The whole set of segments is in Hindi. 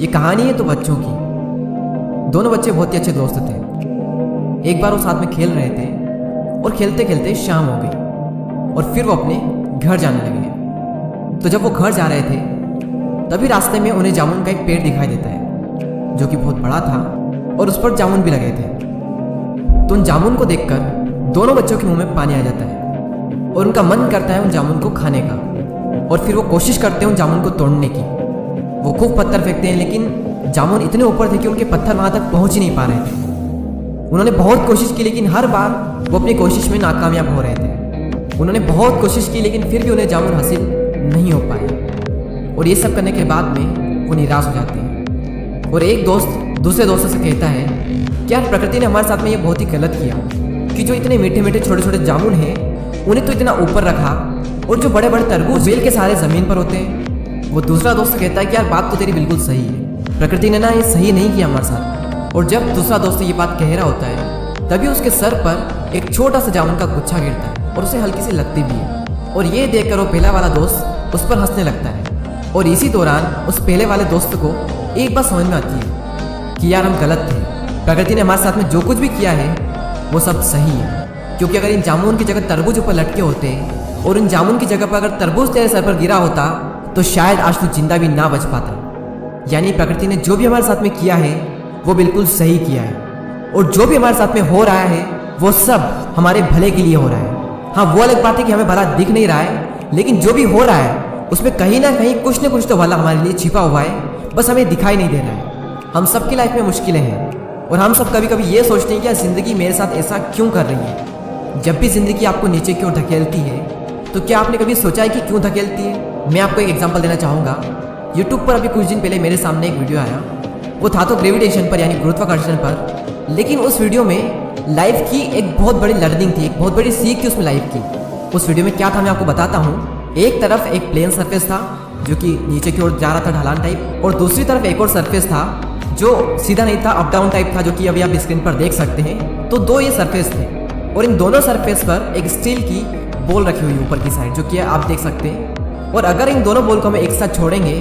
ये कहानी है तो बच्चों की। दोनों बच्चे बहुत ही अच्छे दोस्त थे। एक बार वो साथ में खेल रहे थे और खेलते खेलते शाम हो गई और फिर वो अपने घर जाने लगे। तो जब वो घर जा रहे थे तभी रास्ते में उन्हें जामुन का एक पेड़ दिखाई देता है जो कि बहुत बड़ा था और उस पर जामुन भी लगे थे। तो उन जामुन को देखकर दोनों बच्चों के मुंह में पानी आ जाता है और उनका मन करता है उन जामुन को खाने का। और फिर वो कोशिश करते हैं उन जामुन को तोड़ने की। वो खूब पत्थर फेंकते हैं लेकिन जामुन इतने ऊपर थे कि उनके पत्थर वहां तक पहुंच ही नहीं पा रहे थे। उन्होंने बहुत कोशिश की लेकिन हर बार वो अपनी कोशिश में नाकामयाब हो रहे थे। उन्होंने बहुत कोशिश की लेकिन फिर भी उन्हें जामुन हासिल नहीं हो पाए और ये सब करने के बाद में वो निराश हो जाते हैं। और एक दोस्त दूसरे दोस्तों से कहता है कि यार प्रकृति ने हमारे साथ में ये बहुत ही गलत किया कि जो इतने मीठे मीठे छोटे छोटे जामुन हैं उन्हें तो इतना ऊपर रखा और जो बड़े बड़े तरबूज बेल के सारे ज़मीन पर होते हैं। वो दूसरा दोस्त कहता है कि यार बात तो तेरी बिल्कुल सही है, प्रकृति ने ना ये सही नहीं किया हमारे साथ। और जब दूसरा दोस्त ये बात कह रहा होता है तभी उसके सर पर एक छोटा सा जामुन का गुच्छा गिरता है और उसे हल्की सी लगती भी है। और ये देखकर वो पहला वाला दोस्त उस पर हंसने लगता है। और इसी दौरान उस पहले वाले दोस्त को एक बात समझ में आती है कि यार हम गलत थे, प्रकृति ने हमारे साथ में जो कुछ भी किया है वो सब सही है। क्योंकि अगर इन जामुन की जगह तरबूज ऊपर लटके होते और इन जामुन की जगह पर अगर तरबूज तेरे सर पर गिरा होता तो शायद आज तू जिंदा भी ना बच पाता। यानी प्रकृति ने जो भी हमारे साथ में किया है वो बिल्कुल सही किया है और जो भी हमारे साथ में हो रहा है वो सब हमारे भले के लिए हो रहा है। हाँ, वो अलग बात है कि हमें भला दिख नहीं रहा है लेकिन जो भी हो रहा है उसमें कहीं ना कहीं कुछ न कुछ तो भला हमारे लिए छिपा हुआ है, बस हमें दिखाई नहीं दे रहा है। हम सबकी लाइफ में मुश्किलें हैं और हम सब कभी कभी ये सोचते हैं कि ज़िंदगी मेरे साथ ऐसा क्यों कर रही है। जब भी ज़िंदगी आपको नीचे क्यों धकेलती है तो क्या आपने कभी सोचा है कि क्यों धकेलती है? मैं आपको एक एग्जांपल देना चाहूँगा। यूट्यूब पर अभी कुछ दिन पहले मेरे सामने एक वीडियो आया, वो था तो ग्रेविटेशन पर यानी गुरुत्वाकर्षण पर, लेकिन उस वीडियो में लाइफ की एक बहुत बड़ी लर्निंग थी, एक बहुत बड़ी सीख थी उसमें लाइफ की। उस वीडियो में क्या था मैं आपको बताता हूँ। एक तरफ एक प्लेन सरफेस था जो कि नीचे की ओर जा रहा था ढलान टाइप, और दूसरी तरफ एक और सरफेस था जो सीधा नहीं था, अप डाउन टाइप था, जो कि अभी आप स्क्रीन पर देख सकते हैं। तो दो ये सरफेस थे और इन दोनों सरफेस पर एक स्टील की बॉल रखी हुई ऊपर की साइड, जो कि आप देख सकते हैं। और अगर इन दोनों बॉल को हम एक साथ छोड़ेंगे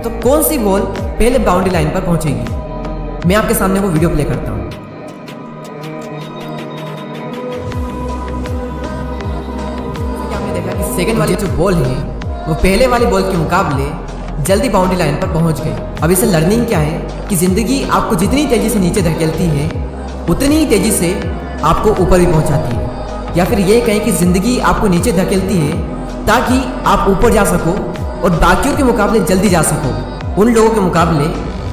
तो कौन सी बॉल पहले बाउंड्री लाइन पर पहुंचेगी? मैं आपके सामने वो वीडियो प्ले करता हूं। आपने देखा कि सेकंड वाली जो बॉल है वो पहले वाली बॉल के मुकाबले जल्दी बाउंड्री लाइन पर पहुंच गई। अब इससे लर्निंग क्या है कि जिंदगी आपको जितनी तेजी से नीचे धकेलती है उतनी ही तेजी से आपको ऊपर भी पहुंचाती है। या फिर ये कहें कि ज़िंदगी आपको नीचे धकेलती है ताकि आप ऊपर जा सको और बाकियों के मुकाबले जल्दी जा सको, उन लोगों के मुकाबले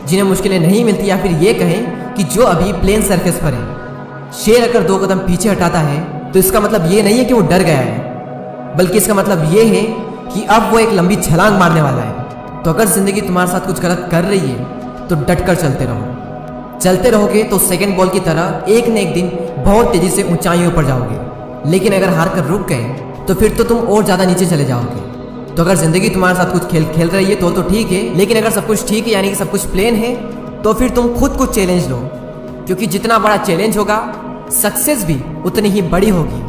जिन्हें मुश्किलें नहीं मिलती। या फिर ये कहें कि जो अभी प्लेन सरफेस पर है। शेर अगर 2 कदम पीछे हटाता है तो इसका मतलब ये नहीं है कि वो डर गया है, बल्कि इसका मतलब ये है कि अब वो एक लंबी छलांग मारने वाला है। तो अगर ज़िंदगी तुम्हारे साथ कुछ गलत कर रही है तो डट कर चलते रहो। चलते रहोगे तो सेकंड बॉल की तरह एक न एक दिन बहुत तेज़ी से ऊंचाइयों पर जाओगे। लेकिन अगर हार कर रुक गए तो फिर तो तुम और ज़्यादा नीचे चले जाओगे। तो अगर ज़िंदगी तुम्हारे साथ कुछ खेल रही है तो ठीक है, लेकिन अगर सब कुछ ठीक है यानी कि सब कुछ प्लेन है तो फिर तुम खुद को चैलेंज लो, क्योंकि जितना बड़ा चैलेंज होगा सक्सेस भी उतनी ही बड़ी होगी।